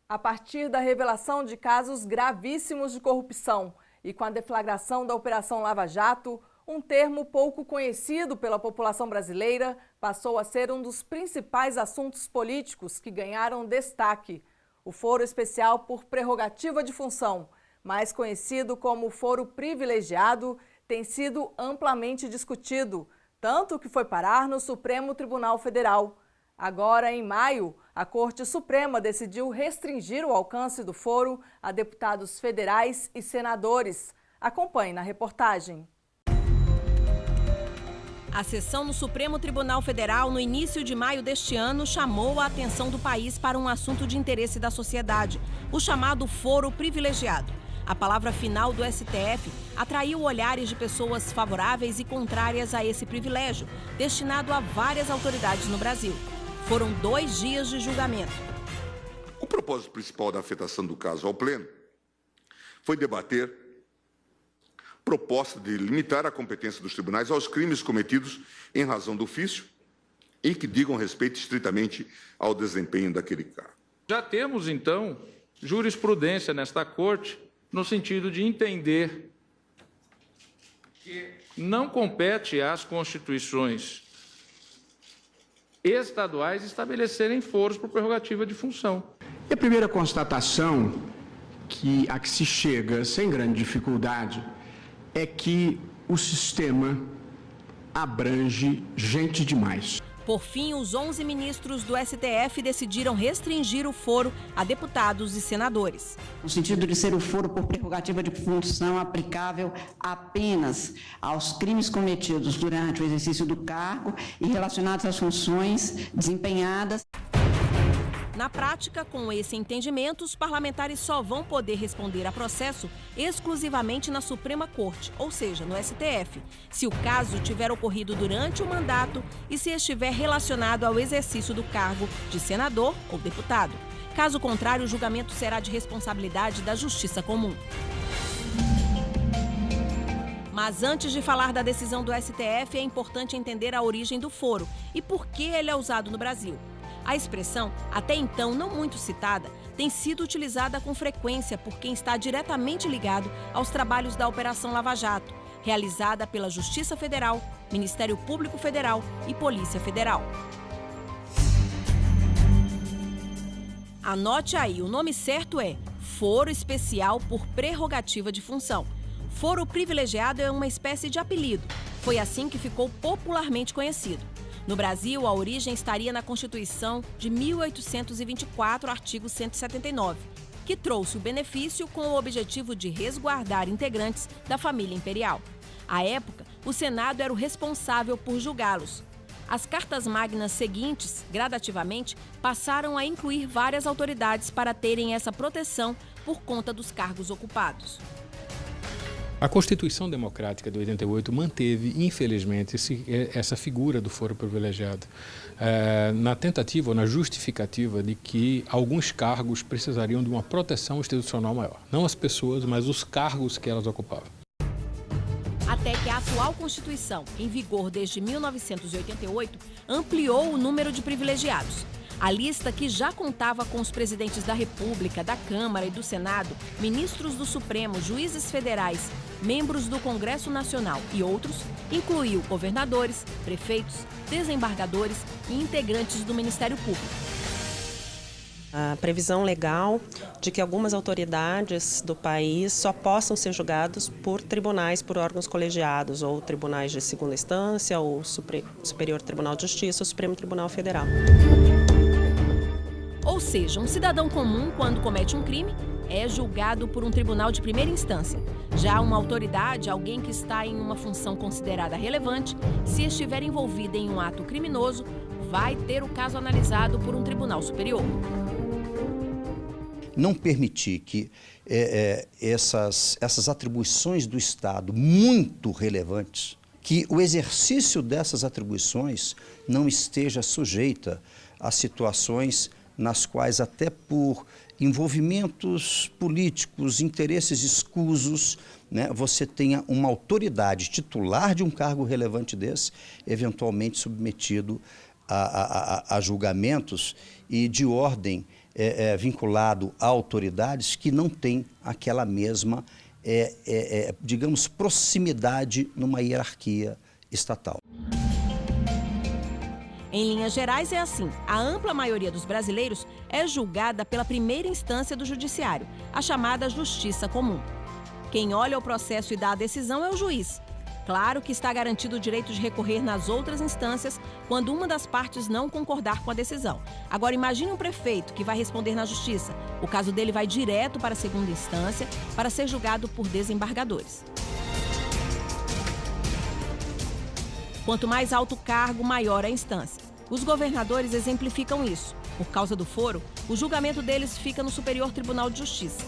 A partir da revelação de casos gravíssimos de corrupção e com a deflagração da Operação Lava Jato, um termo pouco conhecido pela população brasileira passou a ser um dos principais assuntos políticos que ganharam destaque. O foro especial por prerrogativa de função, mais conhecido como foro privilegiado, tem sido amplamente discutido, tanto que foi parar no Supremo Tribunal Federal. Agora, em maio, a Corte Suprema decidiu restringir o alcance do foro a deputados federais e senadores. Acompanhe na reportagem. A sessão no Supremo Tribunal Federal, no início de maio deste ano, chamou a atenção do país para um assunto de interesse da sociedade, o chamado foro privilegiado. A palavra final do STF atraiu olhares de pessoas favoráveis e contrárias a esse privilégio, destinado a várias autoridades no Brasil. Foram 2 dias de julgamento. O propósito principal da afetação do caso ao Pleno foi debater proposta de limitar a competência dos tribunais aos crimes cometidos em razão do ofício e que digam respeito estritamente ao desempenho daquele cargo. Já temos, então, jurisprudência nesta Corte no sentido de entender que não compete às constituições estaduais estabelecerem foros por prerrogativa de função. E a primeira constatação a que se chega sem grande dificuldade é que o sistema abrange gente demais. Por fim, os 11 ministros do STF decidiram restringir o foro a deputados e senadores. No sentido de ser o foro por prerrogativa de função aplicável apenas aos crimes cometidos durante o exercício do cargo e relacionados às funções desempenhadas. Na prática, com esse entendimento, os parlamentares só vão poder responder a processo exclusivamente na Suprema Corte, ou seja, no STF, se o caso tiver ocorrido durante o mandato e se estiver relacionado ao exercício do cargo de senador ou deputado. Caso contrário, o julgamento será de responsabilidade da Justiça Comum. Mas antes de falar da decisão do STF, é importante entender a origem do foro e por que ele é usado no Brasil. A expressão, até então não muito citada, tem sido utilizada com frequência por quem está diretamente ligado aos trabalhos da Operação Lava Jato, realizada pela Justiça Federal, Ministério Público Federal e Polícia Federal. Anote aí, o nome certo é Foro Especial por Prerrogativa de Função. Foro privilegiado é uma espécie de apelido. Foi assim que ficou popularmente conhecido. No Brasil, a origem estaria na Constituição de 1824, artigo 179, que trouxe o benefício com o objetivo de resguardar integrantes da família imperial. À época, o Senado era o responsável por julgá-los. As cartas magnas seguintes, gradativamente, passaram a incluir várias autoridades para terem essa proteção por conta dos cargos ocupados. A Constituição Democrática de 88 manteve, infelizmente, essa figura do foro privilegiado, na tentativa ou na justificativa de que alguns cargos precisariam de uma proteção institucional maior. Não as pessoas, mas os cargos que elas ocupavam. Até que a atual Constituição, em vigor desde 1988, ampliou o número de privilegiados. A lista, que já contava com os presidentes da República, da Câmara e do Senado, ministros do Supremo, juízes federais, membros do Congresso Nacional e outros, incluiu governadores, prefeitos, desembargadores e integrantes do Ministério Público. A previsão legal de que algumas autoridades do país só possam ser julgados por tribunais, por órgãos colegiados, ou tribunais de segunda instância, ou Superior Tribunal de Justiça, ou Supremo Tribunal Federal. Ou seja, um cidadão comum, quando comete um crime, é julgado por um tribunal de primeira instância. Já uma autoridade, alguém que está em uma função considerada relevante, se estiver envolvida em um ato criminoso, vai ter o caso analisado por um tribunal superior. Não permitir que essas atribuições do Estado muito relevantes, que o exercício dessas atribuições não esteja sujeita a situações nas quais, até por envolvimentos políticos, interesses escusos, né, você tenha uma autoridade titular de um cargo relevante desse, eventualmente submetido a julgamentos e de ordem vinculado a autoridades que não têm aquela mesma, digamos, proximidade numa hierarquia estatal. Em linhas gerais é assim, a ampla maioria dos brasileiros é julgada pela primeira instância do judiciário, a chamada justiça comum. Quem olha o processo e dá a decisão é o juiz. Claro que está garantido o direito de recorrer nas outras instâncias quando uma das partes não concordar com a decisão. Agora imagine um prefeito que vai responder na justiça. O caso dele vai direto para a segunda instância para ser julgado por desembargadores. Quanto mais alto o cargo, maior a instância. Os governadores exemplificam isso. Por causa do foro, o julgamento deles fica no Superior Tribunal de Justiça.